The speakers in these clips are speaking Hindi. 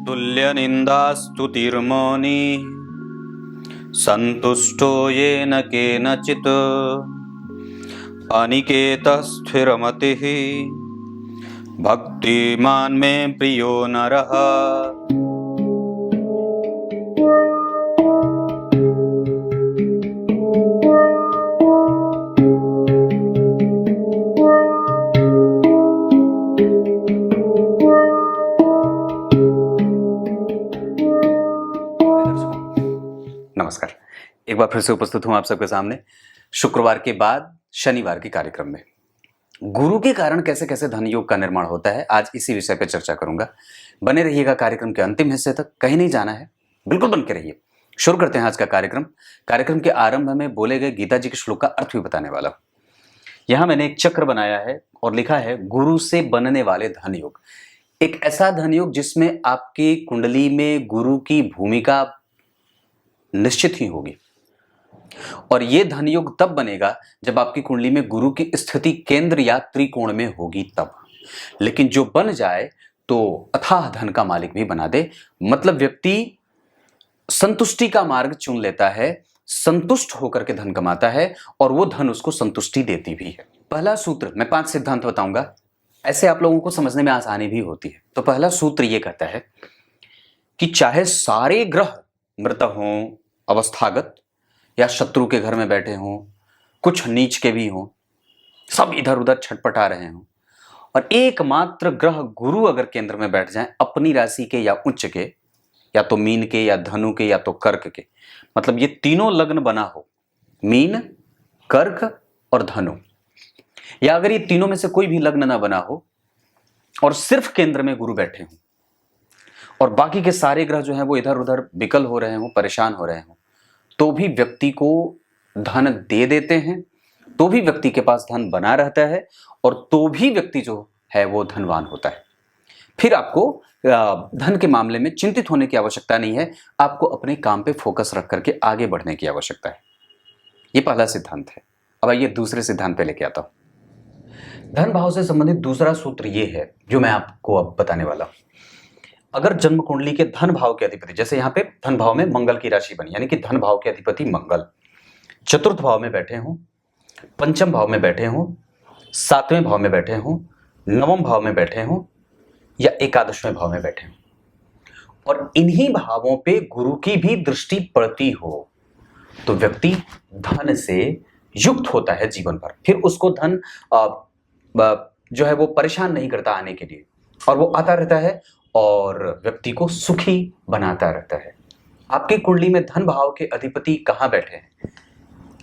तुल्यनिन्दास्तुतिर्मौनी सन्तुष्टो येन केनचित् अनिकेतः स्थिरमतिः भक्तिमान् मे प्रियो नरः। नमस्कार, एक बार फिर से उपस्थित हूं आप सबके सामने शुक्रवार के बाद शनिवार के कार्यक्रम में। गुरु के कारण कैसे कैसे धन योग का निर्माण होता है, आज इसी विषय पर चर्चा करूंगा। बने रहिएगा कार्यक्रम के अंतिम हिस्से तक, कहीं नहीं जाना है, बिल्कुल बन के रहिए। शुरू करते हैं आज का कार्यक्रम। कार्यक्रम के आरंभ में बोले गए गीता जी के श्लोक का अर्थ भी बताने वाला हूं। यहां मैंने एक चक्र बनाया है और लिखा है गुरु से बनने वाले धन योग। एक ऐसा धन योग जिसमें आपकी कुंडली में गुरु की भूमिका निश्चित ही होगी, और यह धन योग तब बनेगा जब आपकी कुंडली में गुरु की स्थिति केंद्र या त्रिकोण में होगी तब। लेकिन जो बन जाए तो अथाह धन का मालिक भी बना दे। मतलब व्यक्ति संतुष्टि का मार्ग चुन लेता है, संतुष्ट होकर के धन कमाता है और वो धन उसको संतुष्टि देती भी है। पहला सूत्र, मैं 5 सिद्धांत बताऊंगा, ऐसे आप लोगों को समझने में आसानी भी होती है। तो पहला सूत्र यह कहता है कि चाहे सारे ग्रह मृत हों, अवस्थागत या शत्रु के घर में बैठे हों, कुछ नीच के भी हों, सब इधर उधर छटपटा रहे हों, और एकमात्र ग्रह गुरु अगर केंद्र में बैठ जाए, अपनी राशि के या उच्च के, या तो मीन के या धनु के या तो कर्क के, मतलब ये तीनों लग्न बना हो, मीन, कर्क और धनु, या अगर ये तीनों में से कोई भी लग्न ना बना हो और सिर्फ केंद्र में गुरु बैठे हों और बाकी के सारे ग्रह जो हैं वो इधर उधर विकल हो रहे हों, परेशान हो रहे हों, तो भी व्यक्ति को धन दे देते हैं, तो भी व्यक्ति के पास धन बना रहता है और तो भी व्यक्ति जो है वो धनवान होता है। फिर आपको धन के मामले में चिंतित होने की आवश्यकता नहीं है, आपको अपने काम पे फोकस रख करके आगे बढ़ने की आवश्यकता है। ये पहला सिद्धांत है। अब आइए दूसरे सिद्धांत पे लेके आता हूं। धन भाव से संबंधित दूसरा सूत्र ये है जो मैं आपको अब बताने वाला हूं। अगर जन्म कुंडली के धन भाव के अधिपति, जैसे यहां पे धन भाव में मंगल की राशि बनी, यानी कि धन भाव के अधिपति मंगल चतुर्थ भाव में बैठे हों, पंचम भाव में बैठे हों, सातवें भाव में बैठे हों, नवम भाव में बैठे हों या एकादशवें भाव में बैठे हों, और इन्हीं भावों पे गुरु की भी दृष्टि पड़ती हो, तो व्यक्ति धन से युक्त होता है जीवन भर। फिर उसको धन जो है वो परेशान नहीं करता आने के लिए, और वो आता रहता है और व्यक्ति को सुखी बनाता रहता है। आपकी कुंडली में धन भाव के अधिपति कहां बैठे हैं?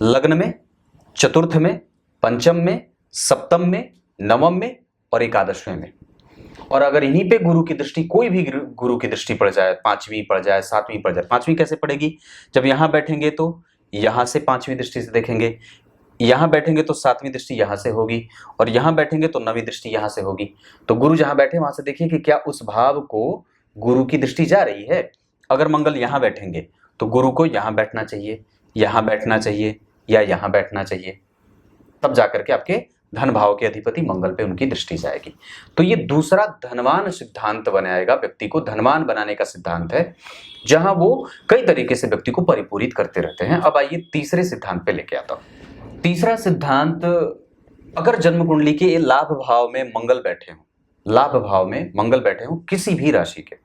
लग्न में, चतुर्थ में, पंचम में, सप्तम में, नवम में और एकादशवें में। और अगर इन्हीं पे गुरु की दृष्टि, कोई भी गुरु की दृष्टि पड़ जाए, 5वीं पड़ जाए, 7वीं पड़ जाए। 5वीं कैसे पड़ेगी? जब यहां बैठेंगे तो यहां से 5वीं दृष्टि से देखेंगे, यहां बैठेंगे तो 7वीं दृष्टि यहां से होगी, और यहां बैठेंगे तो 9वीं दृष्टि यहां से होगी। तो गुरु जहां बैठे वहां से देखिए कि क्या उस भाव को गुरु की दृष्टि जा रही है। अगर मंगल यहां बैठेंगे तो गुरु को यहां बैठना चाहिए, यहां बैठना चाहिए या यहां बैठना चाहिए, तब जाकर के आपके धन भाव के अधिपति मंगल पे उनकी दृष्टि जाएगी। तो ये दूसरा धनवान सिद्धांत बनाएगा, व्यक्ति को धनवान बनाने का सिद्धांत है, जहां वो कई तरीके से व्यक्ति को परिपूरित करते रहते हैं। अब आइए तीसरे सिद्धांत पे लेके आता हूं। तीसरा सिद्धांत, अगर जन्म कुंडली के लाभ भाव में मंगल बैठे हों, लाभ भाव में मंगल बैठे हों किसी भी राशि के,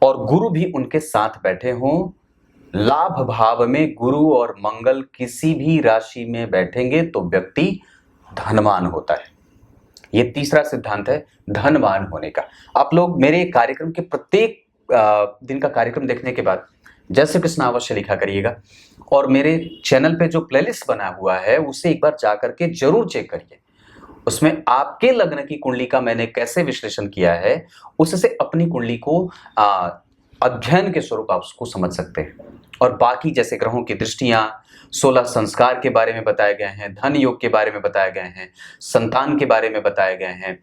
और गुरु भी उनके साथ बैठे हों, लाभ भाव में गुरु और मंगल किसी भी राशि में बैठेंगे तो व्यक्ति धनवान होता है। यह तीसरा सिद्धांत है धनवान होने का। आप लोग मेरे कार्यक्रम के प्रत्येक दिन का कार्यक्रम देखने के बाद जय श्री कृष्ण अवश्य लिखा करिएगा, और मेरे चैनल पे जो प्लेलिस्ट बना हुआ है उसे एक बार जाकर के जरूर चेक करिए। उसमें आपके लग्न की कुंडली का मैंने कैसे विश्लेषण किया है, उससे अपनी कुंडली को अध्ययन के स्वरूप आप उसको समझ सकते हैं। और बाकी जैसे ग्रहों की दृष्टियां, 16 संस्कार के बारे में बताए गए हैं, धन योग के बारे में बताए गए हैं, संतान के बारे में बताए गए हैं,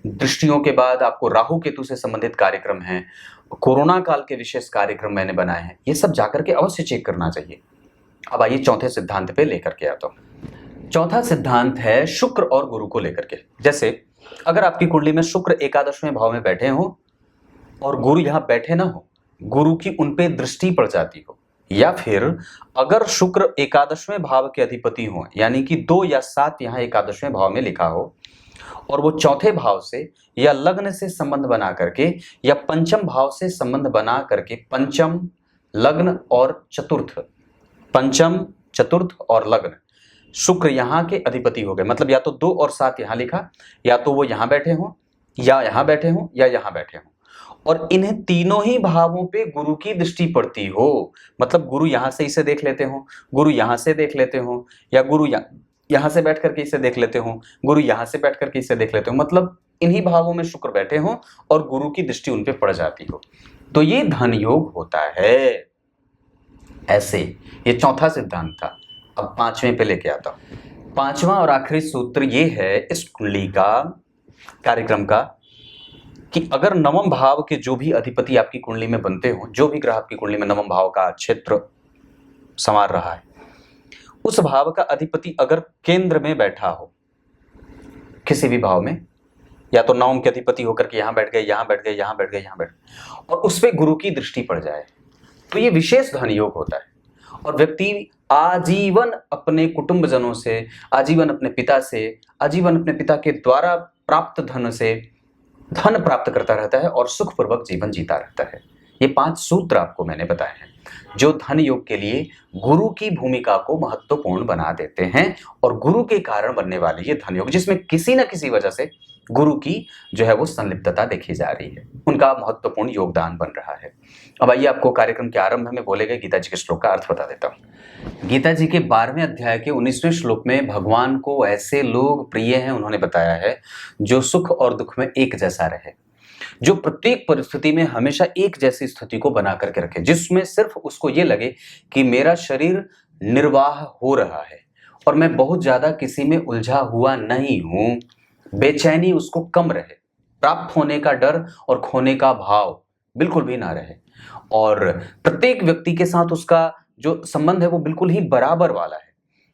दृष्टियों के बाद आपको राहु केतु से संबंधित कार्यक्रम हैं, कोरोना काल के विशेष कार्यक्रम मैंने बनाए हैं, ये सब जाकर के अवश्य चेक करना चाहिए। अब आइए चौथे सिद्धांत पे लेकर के आता हूं। चौथा सिद्धांत है शुक्र और गुरु को लेकर के। जैसे अगर आपकी कुंडली में शुक्र एकादशवें भाव में बैठे हो और गुरु यहाँ बैठे ना हो, गुरु की उन पे दृष्टि पड़ जाती हो, या फिर अगर शुक्र एकादशवें भाव के अधिपति हो, यानी कि 2 या 7 यहाँ एकादशवें भाव में लिखा हो, और वो चौथे भाव से या लग्न से संबंध बना करके या पंचम भाव से संबंध बना करके, पंचम, लग्न और चतुर्थ, पंचम, चतुर्थ और लग्न, शुक्र यहाँ के अधिपति हो गए। मतलब या तो 2 और 7 यहाँ लिखा, या तो वो यहाँ बैठे हो, या यहाँ बैठे हो, या यहाँ बैठे हो, और इन्हें तीनों ही भावों पे गुरु की दृष्टि पड़ती हो। मतलब गुरु यहाँ से इसे देख लेते हो, गुरु यहाँ से देख लेते हो, या गुरु यहाँ से बैठ करके इसे देख लेते हो, गुरु यहाँ से बैठ करके इसे देख लेते हो। मतलब इन्हीं भावों में शुक्र बैठे हो और गुरु की दृष्टि उन पे पड़ जाती हो, तो ये धन योग होता है। ऐसे ये चौथा सिद्धांत था। अब 5वें पे लेके आता हूं। 5वां और आखिरी सूत्र ये है इस कुंडली का, कार्यक्रम का, कि अगर नवम भाव के जो भी अधिपति आपकी कुंडली में बनते हो, जो भी ग्रह आपकी कुंडली में नवम भाव का क्षेत्र संवार रहा है, उस भाव का अधिपति अगर केंद्र में बैठा हो किसी भी भाव में, या तो नवम के अधिपति होकर के यहां बैठ गए, यहां बैठ गए, यहां बैठ गए, यहां बैठ गए, और उस पे गुरु की दृष्टि पड़ जाए, तो ये विशेष धन योग होता है। और व्यक्ति आजीवन अपने कुटुंबजनों से, आजीवन अपने पिता से, आजीवन अपने पिता के द्वारा प्राप्त धन से धन प्राप्त करता रहता है और सुखपूर्वक जीवन जीता रहता है। ये 5 सूत्र आपको मैंने बताए हैं जो धन योग के लिए गुरु की भूमिका को महत्वपूर्ण बना देते हैं, और गुरु के कारण बनने वाले ये धन योग, जिसमें किसी न किसी वजह से गुरु की जो है वो संलिप्तता देखी जा रही है, उनका महत्वपूर्ण योगदान बन रहा है। अब आइए आपको कार्यक्रम के आरंभ में बोले गए गीता जी के श्लोक का अर्थ बता देता हूँ। गीता जी के 12वें अध्याय के 19वें श्लोक में भगवान को ऐसे लोग प्रिय हैं, उन्होंने बताया है, जो सुख और दुख में एक जैसा रहे, जो प्रत्येक परिस्थिति में हमेशा एक जैसी स्थिति को बना करके रखे, जिसमें सिर्फ उसको ये लगे कि मेरा शरीर निर्वाह हो रहा है और मैं बहुत ज्यादा किसी में उलझा हुआ नहीं हूं, बेचैनी उसको कम रहे, प्राप्त होने का डर और खोने का भाव बिल्कुल भी ना रहे, और प्रत्येक व्यक्ति के साथ उसका जो संबंध है वो बिल्कुल ही बराबर वाला है,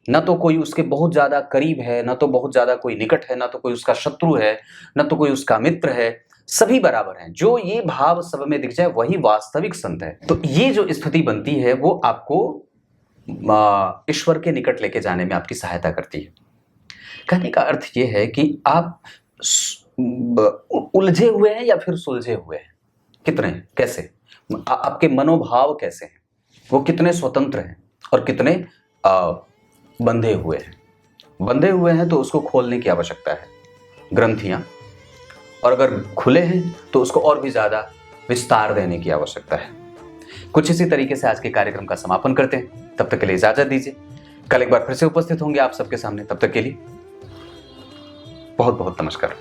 न तो कोई उसके बहुत ज्यादा करीब है, न तो बहुत ज्यादा कोई निकट है, न तो कोई उसका शत्रु है, न तो कोई उसका मित्र है, सभी बराबर हैं। जो ये भाव सब में दिख जाए वही वास्तविक संत है। तो ये जो स्थिति बनती है वो आपको ईश्वर के निकट लेके जाने में आपकी सहायता करती है। कहने का अर्थ ये है कि आप उलझे हुए हैं या फिर सुलझे हुए हैं, कितने, कैसे, आपके मनोभाव कैसे हैं, वो कितने स्वतंत्र हैं और कितने बंधे हुए हैं। बंधे हुए हैं तो उसको खोलने की आवश्यकता है, ग्रंथियां, और अगर खुले हैं तो उसको और भी ज्यादा विस्तार देने की आवश्यकता है। कुछ इसी तरीके से आज के कार्यक्रम का समापन करते हैं। तब तक के लिए इजाजत दीजिए। कल एक बार फिर से उपस्थित होंगे आप सबके सामने। तब तक के लिए बहुत बहुत नमस्कार।